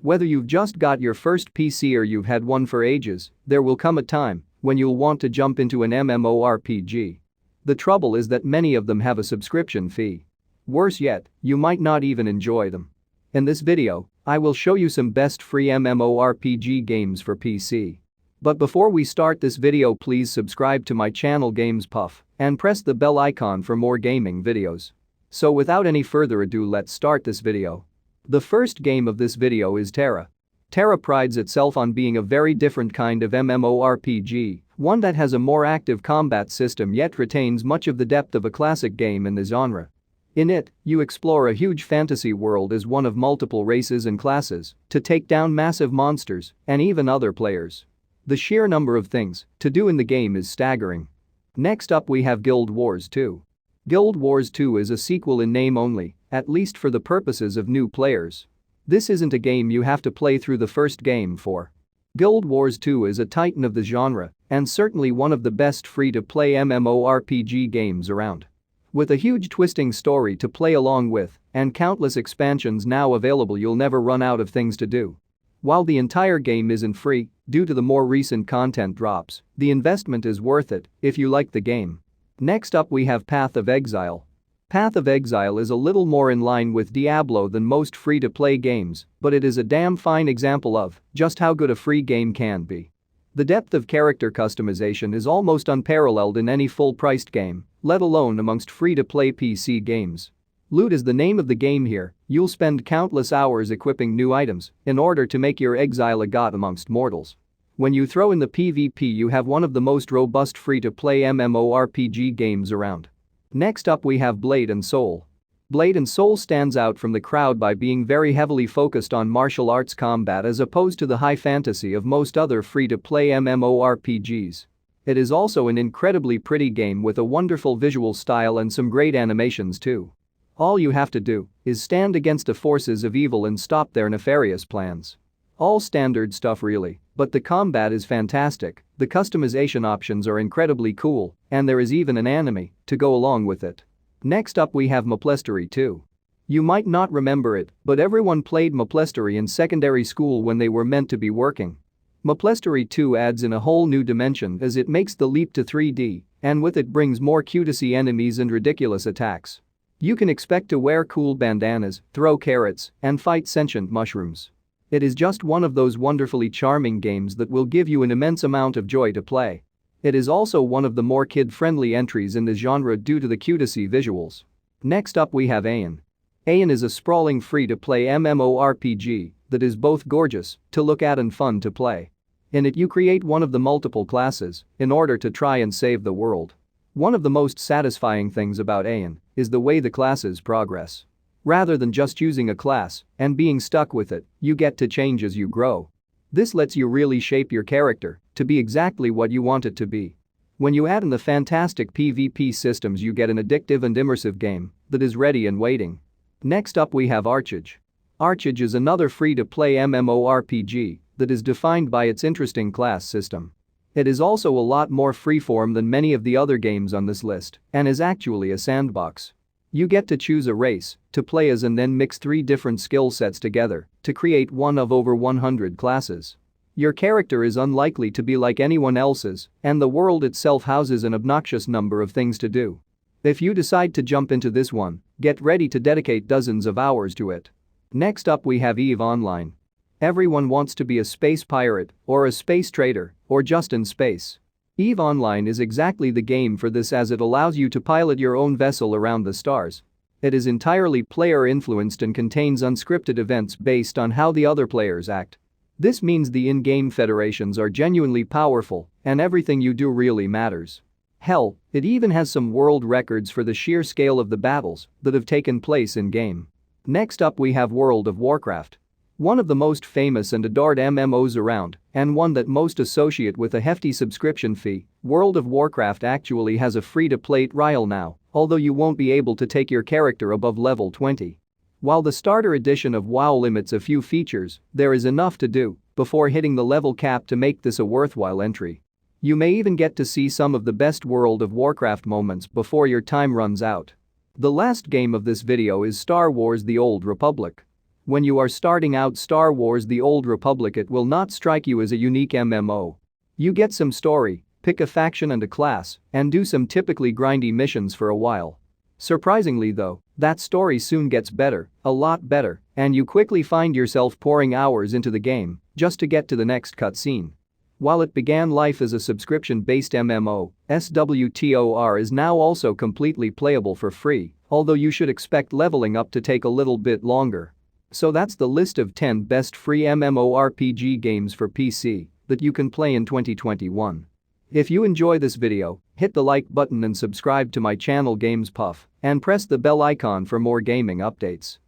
Whether you've just got your first PC or you've had one for ages, there will come a time when you'll want to jump into an MMORPG. The trouble is that many of them have a subscription fee. Worse yet, you might not even enjoy them. In this video, I will show you some best free MMORPG games for PC. But before we start this video, please subscribe to my channel Games Puff and press the bell icon for more gaming videos. So without any further ado, let's start this video. The first game of this video is TERA. TERA prides itself on being a very different kind of MMORPG, one that has a more active combat system yet retains much of the depth of a classic game in the genre. In it, you explore a huge fantasy world as one of multiple races and classes to take down massive monsters and even other players. The sheer number of things to do in the game is staggering. Next up we have Guild Wars 2. Guild Wars 2 is a sequel in name only, at least for the purposes of new players. This isn't a game you have to play through the first game for. Guild Wars 2 is a titan of the genre and certainly one of the best free-to-play MMORPG games around. With a huge twisting story to play along with and countless expansions now available, you'll never run out of things to do. While the entire game isn't free, due to the more recent content drops, the investment is worth it if you like the game. Next up we have Path of Exile. Path of Exile is a little more in line with Diablo than most free-to-play games, but it is a damn fine example of just how good a free game can be. The depth of character customization is almost unparalleled in any full-priced game, let alone amongst free-to-play PC games. Loot is the name of the game here. You'll spend countless hours equipping new items in order to make your exile a god amongst mortals. When you throw in the PvP, you have one of the most robust free-to-play MMORPG games around. Next up we have Blade and Soul. Blade and Soul stands out from the crowd by being very heavily focused on martial arts combat as opposed to the high fantasy of most other free-to-play MMORPGs. It is also an incredibly pretty game with a wonderful visual style and some great animations too. All you have to do is stand against the forces of evil and stop their nefarious plans. All standard stuff really, but the combat is fantastic, the customization options are incredibly cool, and there is even an anime to go along with it. Next up we have maplestory 2. You might not remember it, but everyone played maplestory in secondary school when they were meant to be working. Maplestory 2 adds in a whole new dimension as it makes the leap to 3D, and with it brings more cutesy enemies and ridiculous attacks. You can expect to wear cool bandanas, throw carrots, and fight sentient mushrooms. It is just one of those wonderfully charming games that will give you an immense amount of joy to play. It is also one of the more kid-friendly entries in the genre due to the cutesy visuals. Next up we have Aion. Aion is a sprawling free-to-play MMORPG that is both gorgeous to look at and fun to play. In it you create one of the multiple classes in order to try and save the world. One of the most satisfying things about Aion is the way the classes progress. Rather than just choosing a class and being stuck with it, you get to change as you grow. This lets you really shape your character to be exactly what you want it to be. When you add in the fantastic PvP systems, you get an addictive and immersive game that is ready and waiting. Next up we have Archeage. Archeage is another free-to-play MMORPG that is defined by its interesting class system. It is also a lot more freeform than many of the other games on this list and is actually a sandbox. You get to choose a race to play as and then mix 3 different skill sets together to create one of over 100 classes. Your character is unlikely to be like anyone else's, and the world itself houses an obnoxious number of things to do. If you decide to jump into this one, get ready to dedicate dozens of hours to it. Next up we have EVE Online. Everyone wants to be a space pirate or a space trader or just in space. EVE Online is exactly the game for this as it allows you to pilot your own vessel around the stars. It is entirely player-influenced and contains unscripted events based on how the other players act. This means the in-game federations are genuinely powerful and everything you do really matters. Hell, it even has some world records for the sheer scale of the battles that have taken place in-game. Next up we have World of Warcraft. One of the most famous and adored MMOs around, and one that most associate with a hefty subscription fee, World of Warcraft actually has a free-to-play trial now, although you won't be able to take your character above level 20. While the starter edition of WoW limits a few features, there is enough to do before hitting the level cap to make this a worthwhile entry. You may even get to see some of the best World of Warcraft moments before your time runs out. The last game of this video is Star Wars: The Old Republic. When you are starting out Star Wars: The Old Republic, it will not strike you as a unique MMO. You get some story, pick a faction and a class, and do some typically grindy missions for a while. Surprisingly though, that story soon gets better, a lot better, and you quickly find yourself pouring hours into the game just to get to the next cutscene. While it began life as a subscription-based MMO, SWTOR is now also completely playable for free, although you should expect leveling up to take a little bit longer. So that's the list of 10 best free MMORPG games for PC that you can play in 2021. If you enjoy this video, hit the like button and subscribe to my channel Games Puff, and press the bell icon for more gaming updates.